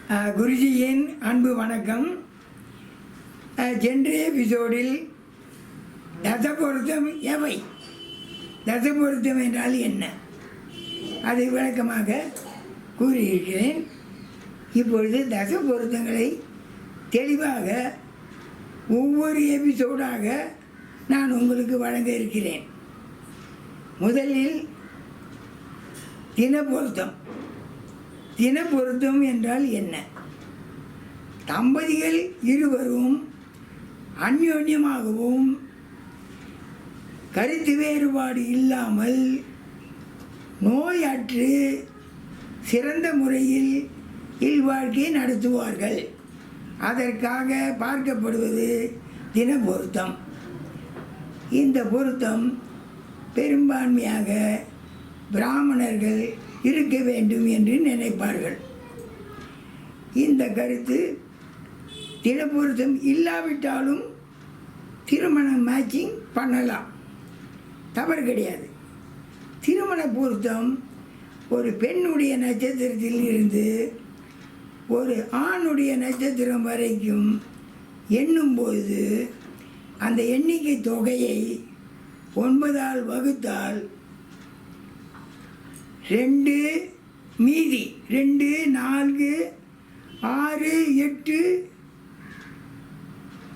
குருஜியின் அன்பு வணக்கம். சென்ற எபிசோடில் தசபொருத்தம் எவை, தசபொருத்தம் என்றால் என்ன, அதை விளக்கமாக கூறியிருக்கிறேன். இப்பொழுது தசபொருத்தங்களை தெளிவாக ஒவ்வொரு எபிசோடாக நான் உங்களுக்கு வழங்க இருக்கிறேன். முதலில் தினப்பொருத்தம். தினப்பொருத்தம் என்றால் என்ன? தம்பதிகள் இருவரும் அந்யோன்யமாகவும் கருத்து வேறுபாடு இல்லாமல் நோயற்று சிறந்த முறையில் இல்வாழ்க்கை நடத்துவார்கள். அதற்காக பார்க்கப்படுவது தினப்பொருத்தம். இந்த பொருத்தம் பெரும்பான்மையாக பிராமணர்கள் இருக்க வேண்டும் என்று நினைப்பார்கள். இந்த கருத்து தினப்பொருத்தம் இல்லாவிட்டாலும் திருமண மேட்சிங் பண்ணலாம், தவறு கிடையாது. திருமண பொருத்தம் ஒரு பெண்ணுடைய நட்சத்திரத்தில் இருந்து ஒரு ஆணுடைய நட்சத்திரம் வரைக்கும் எண்ணும்போது அந்த எண்ணிக்கை தொகையை 9ஆல் வகுத்தால் 2 மீதி 2, 4, 6, 8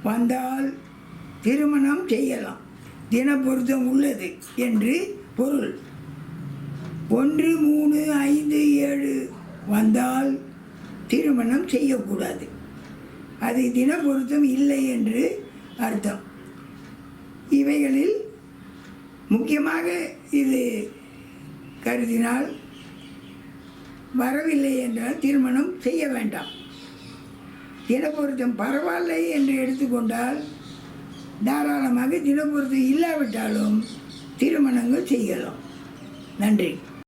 வந்தால் திருமணம் செய்யலாம், தினப்பொருத்தம் உள்ளது என்று பொருள். 1, 3, 5, 7 வந்தால் திருமணம் செய்யக்கூடாது, அது தினப்பொருத்தம் இல்லை என்று அர்த்தம். இவைகளில் முக்கியமாக இது கருதினால் வரவில்லை என்றால் திருமணம் செய்ய வேண்டாம். தினப்பொருத்தம் பரவாயில்லை என்று எடுத்துக்கொண்டால் தாராளமாக தினப்பொருத்தம் இல்லாவிட்டாலும் திருமணங்கள் செய்யலாம். நன்றி.